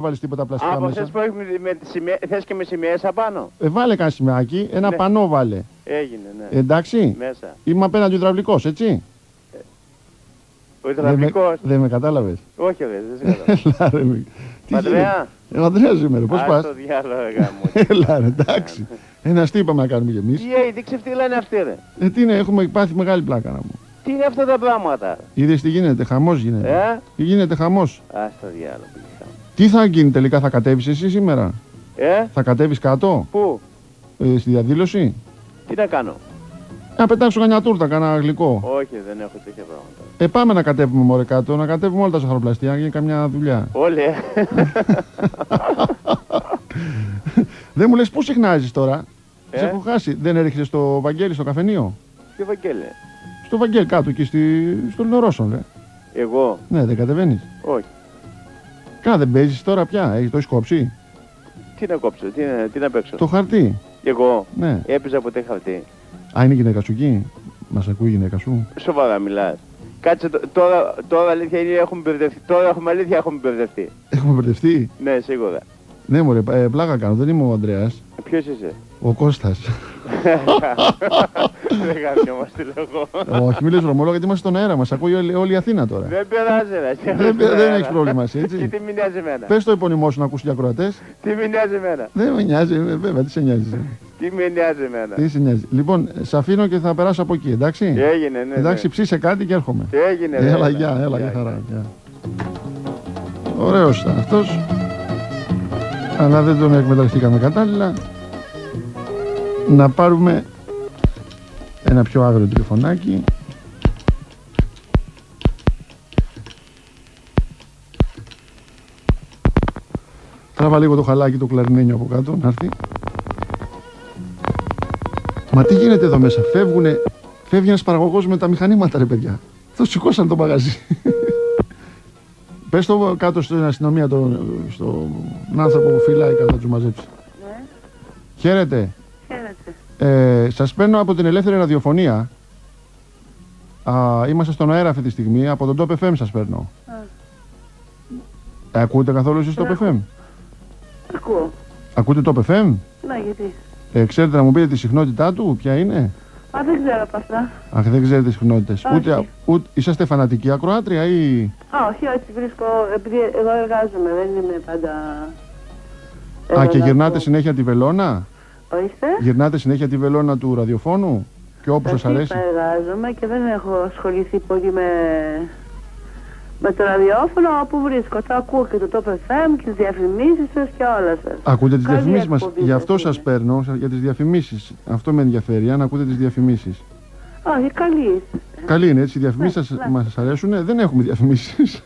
βάλεις τίποτα πλαστικά Από μέσα. θες που έχουμε θες και με σημαίες απάνω. Βάλε κανένα σημαίακι, ένα Ναι. πανό βάλε. Έγινε, ναι. Εντάξει. Μέσα. Είμαι απέναντι υδραυλικός, έτσι. Ο υδραυλικός. Δεν με κατάλαβες. Όχι, δεν σε κατάλαβα. Έλα ρε. Τι Πατρέα. γίνεται? Ανδρέας είμαι ρε, πώς πας? Το διάλογο γάμο. Έλα ρε, εντάξει. Ένα τι είπαμε να κάνουμε κι εμείς. Τι ξεφτύλα είναι αυτή ρε. Τι είναι, έχουμε πάθει μεγάλη πλάκα να μου. Τι είναι αυτά τα πράγματα. Είδες τι γίνεται, χαμός γίνεται. Τι γίνεται, χαμός. Ας το διάλογο. Τι θα γίνει τελικά, θα κατέβεις εσύ σήμερα? Θα κατέβεις κάτω, Πού, στη διαδήλωση? τι να κάνω. Να πετάξω κανένα τούρτα, κανένα γλυκό. Όχι, δεν έχω τέτοια πράγματα. Πάμε να κατέβουμε μωρέ κάτω, να κατέβουμε όλα τα ζαχαροπλαστεία, να γίνει καμιά δουλειά. Όλοι, Δεν μου λες πού συχνάζεις τώρα? Σε Ε? έχω χάσει. Δεν έριξες στο Βαγγέλη στο καφενείο? Ποιο Βαγγέλη. Στο Βαγγέλη κάτω εκεί στο Λινορόσον, ρε. Εγώ. Ναι, δεν κατεβαίνεις. Όχι. Δεν παίζεις τώρα πια, το έχεις κόψει. Τι να κόψω, τι να παίξω. Το χαρτί. Εγώ. Ναι. Έπαιζα ποτέ χαρτί. Α, είναι η γυναίκα σου εκεί? Μας ακούει η γυναίκα σου? Σοβαρά μιλάς. Κάτσε τώρα αλήθεια είναι έχουμε μπερδευτεί. Τώρα έχουμε μπερδευτεί. Έχουμε μπερδευτεί. Ναι, σίγουρα. Ναι μωρέ, πλάκα κάνω, δεν είμαι ο Ανδρέας. Ποιος είσαι. Ο Κώστας. Δεν γαμιόμαστε λόγω. Όχι, μη λες βρωμόλογα γιατί είμαστε στον αέρα μας. Ακούει όλη η Αθήνα τώρα. Δεν πειράζει ρε. Δεν έχεις πρόβλημα εσύ, Και έτσι. τι με νοιάζει εμένα. Πες το επώνυμό σου να ακούσει οι ακροατές. Τι με νοιάζει εμένα. Δεν με νοιάζει, βέβαια, τι σε νοιάζει. Τι με νοιάζει εμένα. Τι σε νοιάζει. Λοιπόν, σε αφήνω και θα περάσω από εκεί, εντάξει. Έγινε, ναι. Εντάξει, ψήσε κάτι και έρχομαι. Έγινε, Έλα, γεια, για χαρά. Γεια. Ωραίος ήταν αυτός. Αλλά δεν τον εκμεταλλευτήκαμε κατάλληλα. Να πάρουμε ένα πιο άγριο τηλεφωνάκι. Τράβα λίγο το χαλάκι το κλαρινένιο από κάτω, να έρθει. Μα τι γίνεται εδώ μέσα, φεύγει ένας παραγωγός με τα μηχανήματα ρε παιδιά. Το σηκώσαν το μαγαζί. Πες το κάτω στην αστυνομία, στον άνθρωπο που φυλάει κάτω να τους μαζέψει. Ναι. Χαίρετε. Χαίρετε. Σας παίρνω από την Ελεύθερη Ραδιοφωνία. Είμαστε στον αέρα αυτή τη στιγμή, από τον Top FM σας παίρνω. Ακούτε καθόλου εσείς Top FM? Ακούω. Ακούτε Top FM? Ναι, γιατί. Ξέρετε να μου πείτε τη συχνότητά του, ποια είναι? Δεν ξέρω από αυτά. Αχ, δεν ξέρετε τις συχνότητες. Όχι. Ούτε είσαστε φανατική ακροάτρια ή... Όχι, έτσι βρίσκω, επειδή εγώ εργάζομαι, δεν είμαι πάντα... Και γυρνάτε συνέχεια τη βελόνα? Ορίστε. Γυρνάτε συνέχεια τη βελόνα του ραδιοφώνου και όπου σας αρέσει? Εργάζομαι και δεν έχω ασχοληθεί πολύ με το ραδιόφωνο όπου βρίσκω. Το ακούω και το Top FM και τις διαφημίσεις σας και όλα σας. Ακούτε τις Καλή διαφημίσεις μας, εκπομπή γι' αυτό σας σας είναι. παίρνω, για τις διαφημίσεις. Αυτό με ενδιαφέρει, αν ακούτε τις διαφημίσεις. Όχι, καλή είστε. Καλή είναι έτσι, οι διαφημίσεις Ναι, σας μας αρέσουν, δεν έχουμε διαφημίσεις.